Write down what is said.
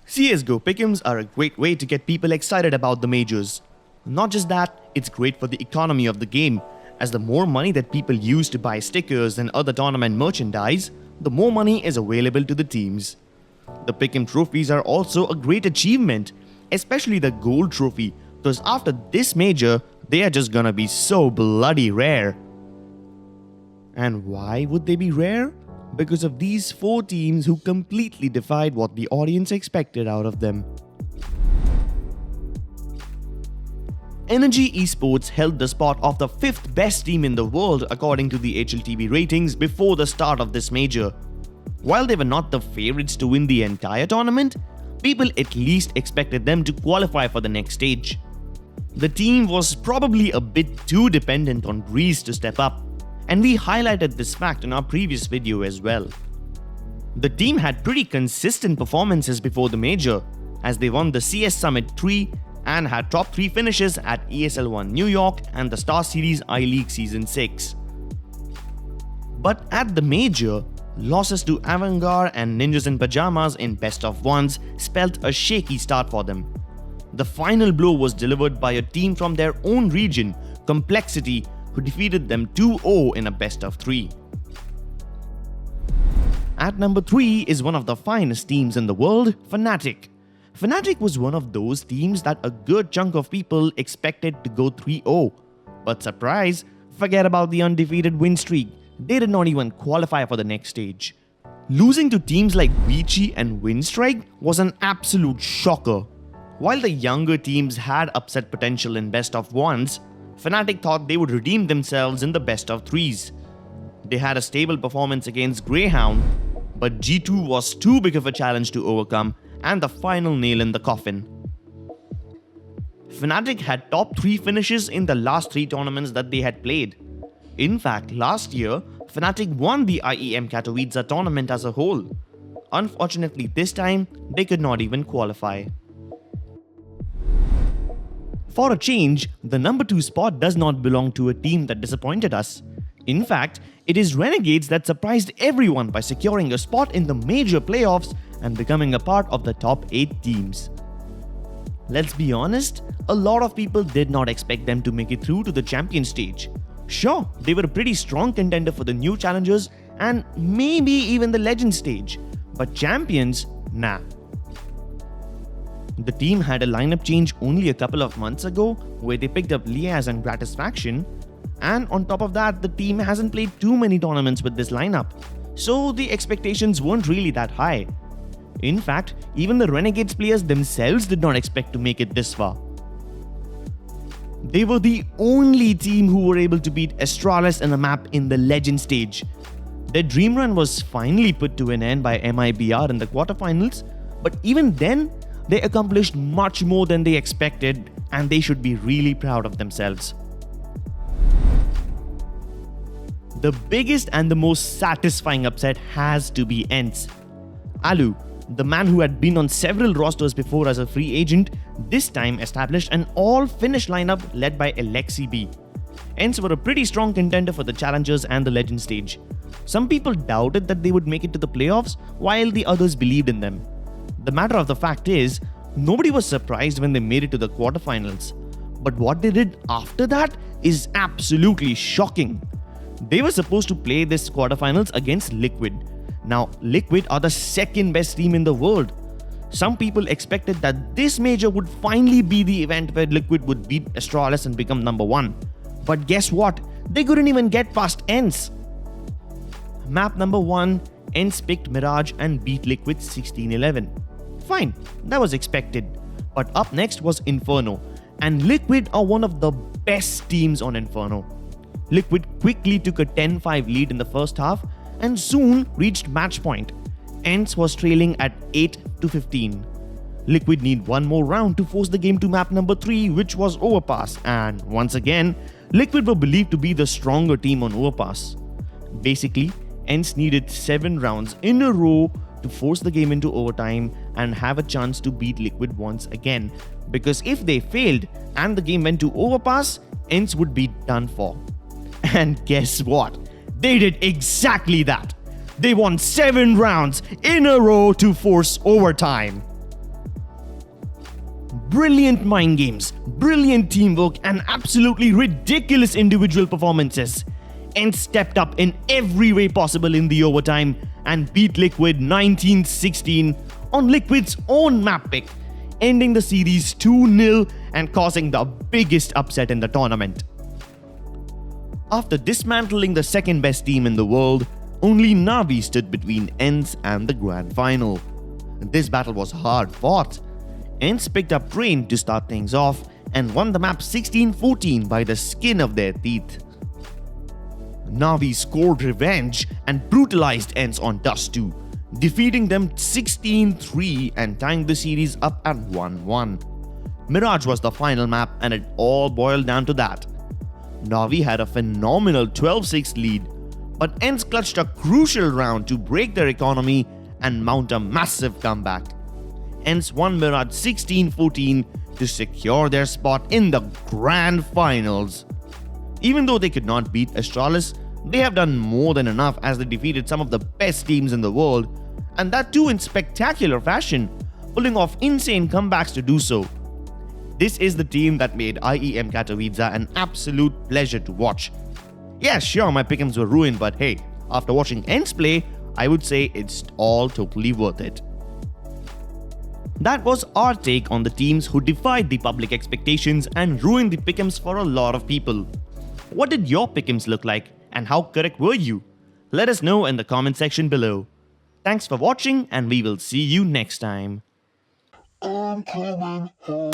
CSGO Pickems are a great way to get people excited about the majors. Not just that, it's great for the economy of the game, as the more money that people use to buy stickers and other tournament merchandise, the more money is available to the teams. The Pick'em trophies are also a great achievement, especially the gold trophy, because after this major, they are just gonna be so bloody rare. And why would they be rare? Because of these 4 teams who completely defied what the audience expected out of them. NRG Esports held the spot of the 5th best team in the world according to the HLTV ratings before the start of this major. While they were not the favorites to win the entire tournament, people at least expected them to qualify for the next stage. The team was probably a bit too dependent on Greece to step up, and we highlighted this fact in our previous video as well. The team had pretty consistent performances before the major, as they won the CS Summit 3 and had top 3 finishes at ESL 1 New York and the Star Series I-League Season 6. But at the major, losses to Avangard and Ninjas in Pajamas in best of ones spelled a shaky start for them. The final blow was delivered by a team from their own region, Complexity, who defeated them 2-0 in a best of 3. At number 3 is one of the finest teams in the world, Fnatic. Fnatic was one of those teams that a good chunk of people expected to go 3-0. But surprise, forget about the undefeated win streak. They did not even qualify for the next stage. Losing to teams like Vici and Winstrike was an absolute shocker. While the younger teams had upset potential in best of ones, Fnatic thought they would redeem themselves in the best of 3s. They had a stable performance against Greyhound, but G2 was too big of a challenge to overcome and the final nail in the coffin. Fnatic had top 3 finishes in the last 3 tournaments that they had played. In fact, last year, Fnatic won the IEM Katowice tournament as a whole. Unfortunately, this time, they could not even qualify. For a change, the number 2 spot does not belong to a team that disappointed us. In fact, it is Renegades that surprised everyone by securing a spot in the major playoffs and becoming a part of the top 8 teams. Let's be honest, a lot of people did not expect them to make it through to the champion stage. Sure, they were a pretty strong contender for the new challengers and maybe even the legend stage, but champions, nah. The team had a lineup change only a couple of months ago where they picked up Liaz and Gratisfaction, and on top of that, the team hasn't played too many tournaments with this lineup, so the expectations weren't really that high. In fact, even the Renegades players themselves did not expect to make it this far. They were the only team who were able to beat Astralis in a map in the legend stage. Their dream run was finally put to an end by MIBR in the quarterfinals, but even then, they accomplished much more than they expected, and they should be really proud of themselves. The biggest and the most satisfying upset has to be Ence. Alu, the man who had been on several rosters before as a free agent, this time established an all-Finnish lineup led by Alexi B. Ence were a pretty strong contender for the challengers and the legend stage. Some people doubted that they would make it to the playoffs, while the others believed in them. The matter of the fact is, nobody was surprised when they made it to the quarterfinals. But what they did after that is absolutely shocking. They were supposed to play this quarterfinals against Liquid. Now, Liquid are the second best team in the world. Some people expected that this major would finally be the event where Liquid would beat Astralis and become number 1. But guess what? They couldn't even get past Ence. Map number 1, Ence picked Mirage and beat Liquid 16-11. Fine, that was expected. But up next was Inferno, and Liquid are one of the best teams on Inferno. Liquid quickly took a 10-5 lead in the first half and soon reached match point. Ence was trailing at 8-15. Liquid need one more round to force the game to map number 3, which was Overpass, and once again, Liquid were believed to be the stronger team on Overpass. Basically, Ence needed 7 rounds in a row to force the game into overtime and have a chance to beat Liquid once again, because if they failed and the game went to Overpass, Ence would be done for. And guess what? They did exactly that. They won 7 rounds in a row to force overtime. Brilliant mind games, brilliant teamwork, and absolutely ridiculous individual performances. Ence stepped up in every way possible in the overtime and beat Liquid 19-16 on Liquid's own map pick, ending the series 2-0 and causing the biggest upset in the tournament. After dismantling the second best team in the world, only Na'Vi stood between Ence and the grand final. This battle was hard fought. Ence picked up Train to start things off and won the map 16-14 by the skin of their teeth. Na'Vi scored revenge and brutalized Ence on Dust 2, defeating them 16-3 and tying the series up at 1-1. Mirage was the final map and it all boiled down to that. Na'Vi had a phenomenal 12-6 lead, but Ence clutched a crucial round to break their economy and mount a massive comeback. Ence won Mirage 16-14 to secure their spot in the grand finals. Even though they could not beat Astralis, they have done more than enough as they defeated some of the best teams in the world, and that too in spectacular fashion, pulling off insane comebacks to do so. This is the team that made IEM Katowice an absolute pleasure to watch. Yeah, sure, my Pickems were ruined, but hey, after watching Ence play, I would say it's all totally worth it. That was our take on the teams who defied the public expectations and ruined the Pickems for a lot of people. What did your Pickems look like, and how correct were you? Let us know in the comment section below. Thanks for watching, and we will see you next time. I'm coming home.